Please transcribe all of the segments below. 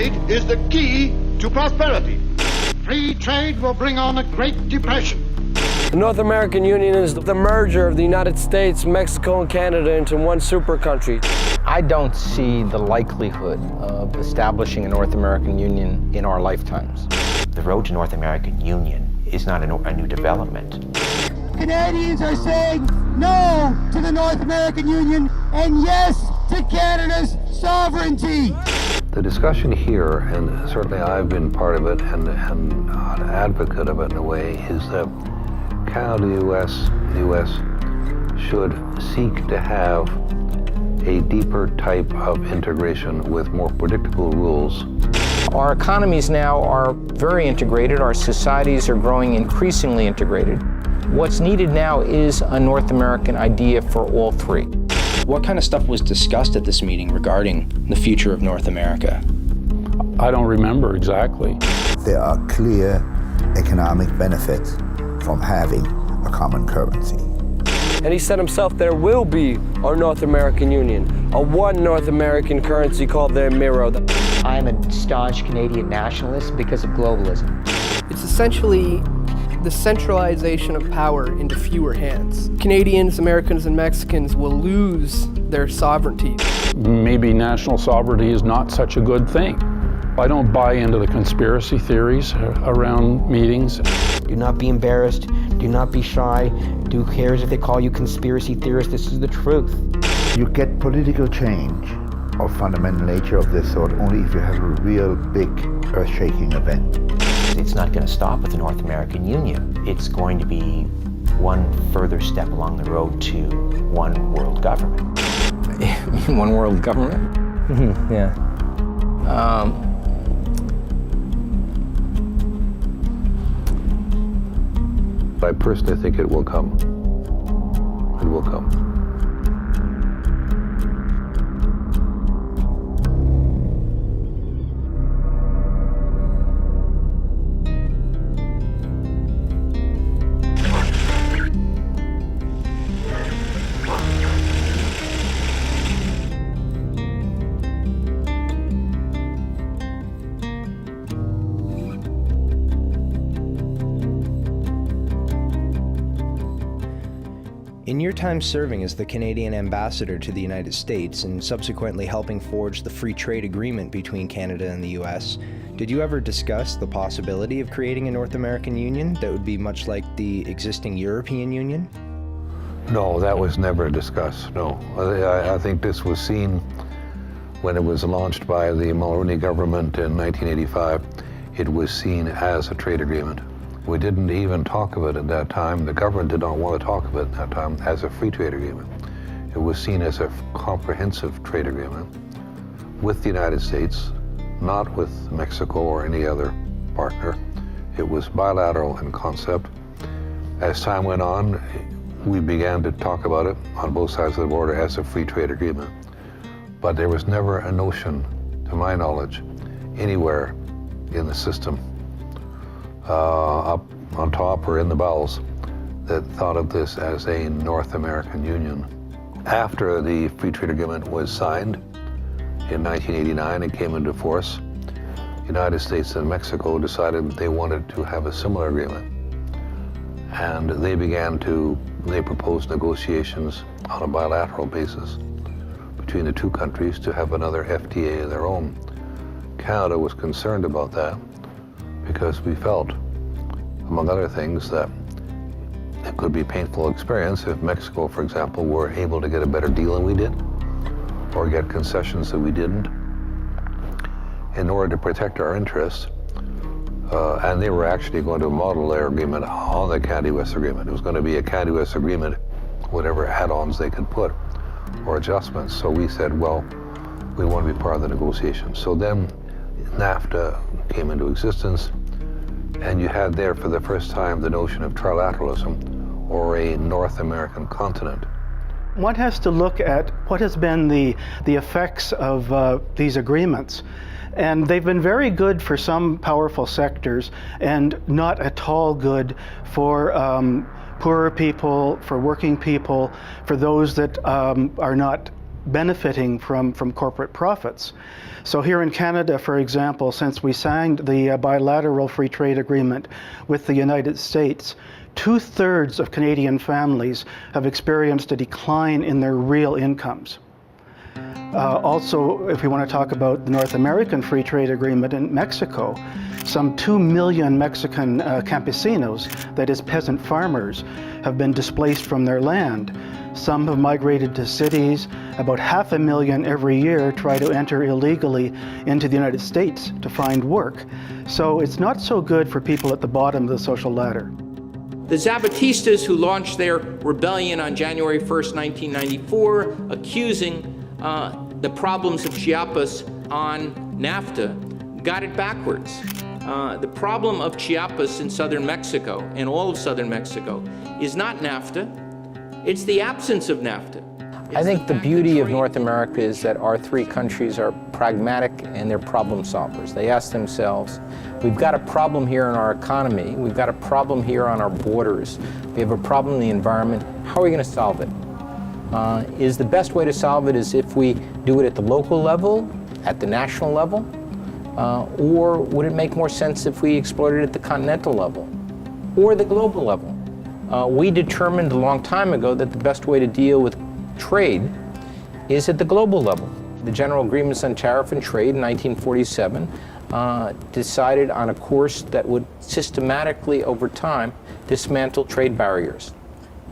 trade is the key to prosperity. Free trade will bring on a Great Depression. The North American Union is the merger of the United States, Mexico, and Canada into one super country. I don't see the likelihood of establishing a North American Union in our lifetimes. The road to North American Union is not a new development. Canadians are saying no to the North American Union and yes to Canada's sovereignty. The discussion here, and certainly I've been part of it and an advocate of it in a way, is that Canada, the U.S. should seek to have a deeper type of integration with more predictable rules. Our economies now are very integrated. Our societies are growing increasingly integrated. What's needed now is a North American idea for all three. What kind of stuff was discussed at this meeting regarding the future of North America? I don't remember exactly. There are clear economic benefits from having a common currency. And he said himself there will be a North American Union, a one North American currency called the Amero. I'm a staunch Canadian nationalist because of globalism. It's essentially the centralization of power into fewer hands. Canadians, Americans, and Mexicans will lose their sovereignty. Maybe national sovereignty is not such a good thing. I don't buy into the conspiracy theories around meetings. Do not be embarrassed. Do not be shy. Who cares if they call you conspiracy theorists? This is the truth. You get political change of fundamental nature of this sort only if you have a real big earth-shaking event. It's not going to stop with the North American Union. It's going to be one further step along the road to one world government. One world government? Mm-hmm, yeah. I personally think it will come. It will come. In your time serving as the Canadian ambassador to the United States and subsequently helping forge the free trade agreement between Canada and the U.S., did you ever discuss the possibility of creating a North American Union that would be much like the existing European Union? No, that was never discussed, no. I think this was seen when it was launched by the Mulroney government in 1985. It was seen as a trade agreement. We didn't even talk of it at that time. The government did not want to talk of it at that time as a free trade agreement. It was seen as a comprehensive trade agreement with the United States, not with Mexico or any other partner. It was bilateral in concept. As time went on, we began to talk about it on both sides of the border as a free trade agreement. But there was never a notion, to my knowledge, anywhere in the system up on top or in the bowels that thought of this as a North American Union. After the free trade agreement was signed in 1989 and came into force, the United States and Mexico decided that they wanted to have a similar agreement. And they proposed negotiations on a bilateral basis between the two countries to have another FTA of their own. Canada was concerned about that because we felt, among other things, that it could be a painful experience if Mexico, for example, were able to get a better deal than we did, or get concessions that we didn't, in order to protect our interests. And they were actually going to model their agreement on the Canada-US agreement. It was going to be a Canada-US agreement, whatever add-ons they could put, or adjustments. So we said, well, we want to be part of the negotiation. So then NAFTA came into existence, and you had there for the first time the notion of trilateralism, or a North American continent. One has to look at what has been the effects of these agreements. And they've been very good for some powerful sectors and not at all good for poorer people, for working people, for those that are not benefiting from corporate profits. So here in Canada, for example, since we signed the bilateral free trade agreement with the United States, 2/3 of Canadian families have experienced a decline in their real incomes. Also, if we want to talk about the North American Free Trade Agreement in Mexico, some 2 million Mexican campesinos, that is peasant farmers, have been displaced from their land. Some have migrated to cities. About 500,000 every year try to enter illegally into the United States to find work. So it's not so good for people at the bottom of the social ladder. The Zapatistas, who launched their rebellion on January 1st, 1994, accusing the problems of Chiapas on NAFTA, got it backwards. The problem of Chiapas in southern Mexico, and all of southern Mexico, is not NAFTA, it's the absence of NAFTA. I think the beauty of North America is that our three countries are pragmatic and they're problem solvers. They ask themselves, we've got a problem here in our economy, we've got a problem here on our borders, we have a problem in the environment, how are we going to solve it? Is the best way to solve it is if we do it at the local level, at the national level, or would it make more sense if we explored it at the continental level or the global level? We determined a long time ago that the best way to deal with trade is at the global level. The General Agreements on Tariff and Trade in 1947 decided on a course that would systematically, over time, dismantle trade barriers.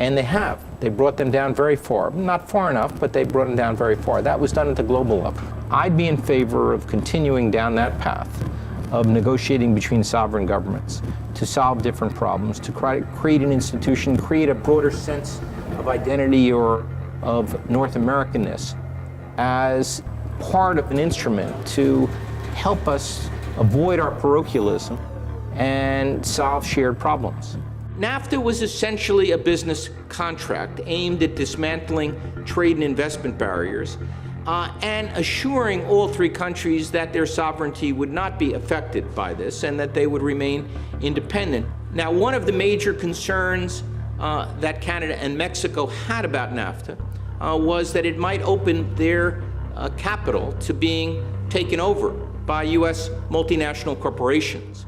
And they have. They brought them down very far. Not far enough, but they brought them down very far. That was done at the global level. I'd be in favor of continuing down that path of negotiating between sovereign governments to solve different problems, to create an institution, create a broader sense of identity or of North Americanness as part of an instrument to help us avoid our parochialism and solve shared problems. NAFTA was essentially a business contract aimed at dismantling trade and investment barriers and assuring all three countries that their sovereignty would not be affected by this and that they would remain independent. Now, one of the major concerns that Canada and Mexico had about NAFTA was that it might open their capital to being taken over by U.S. multinational corporations.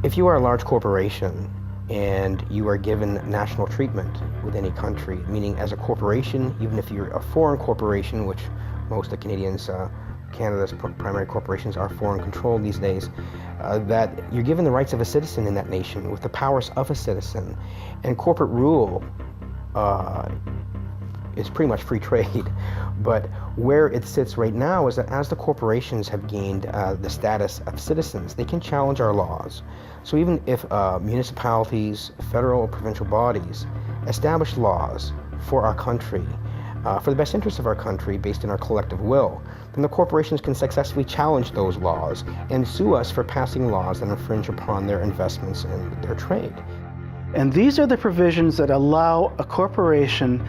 If you are a large corporation and you are given national treatment with any country, meaning as a corporation, even if you're a foreign corporation, which most of Canadians, Canada's primary corporations are foreign controlled these days, that you're given the rights of a citizen in that nation with the powers of a citizen. And corporate rule is pretty much free trade. But where it sits right now is that as the corporations have gained the status of citizens, they can challenge our laws. So even if municipalities, federal or provincial bodies establish laws for our country, for the best interest of our country based on our collective will, then the corporations can successfully challenge those laws and sue us for passing laws that infringe upon their investments and their trade. And these are the provisions that allow a corporation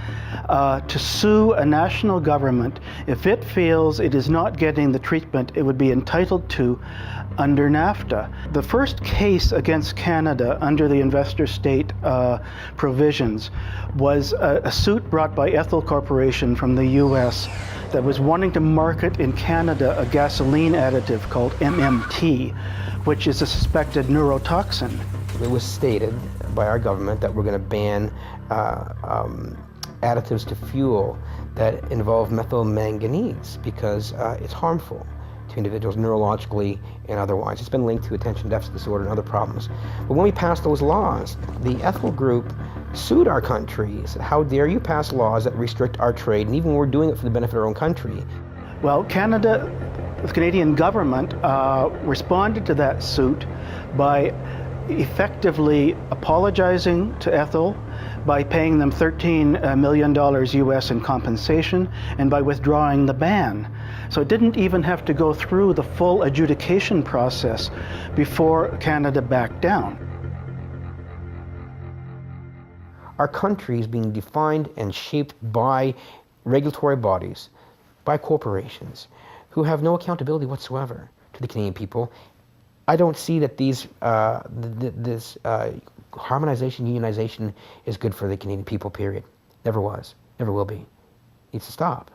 to sue a national government if it feels it is not getting the treatment it would be entitled to under NAFTA. The first case against Canada under the investor state provisions was a suit brought by Ethel Corporation from the US that was wanting to market in Canada a gasoline additive called MMT, which is a suspected neurotoxin. It was stated by our government that we're going to ban additives to fuel that involve methylmanganese because it's harmful to individuals neurologically and otherwise. It's been linked to attention deficit disorder and other problems. But when we passed those laws, the Ethel Group sued our country, said, how dare you pass laws that restrict our trade, and even we're doing it for the benefit of our own country. Well, Canada, the Canadian government responded to that suit by effectively apologizing to Ethel, by paying them $13 million US in compensation, and by withdrawing the ban. So it didn't even have to go through the full adjudication process before Canada backed down. Our country is being defined and shaped by regulatory bodies by corporations who have no accountability whatsoever to the Canadian people. I don't see that this harmonization, unionization is good for the Canadian people, period. Never was, never will be. It needs to stop.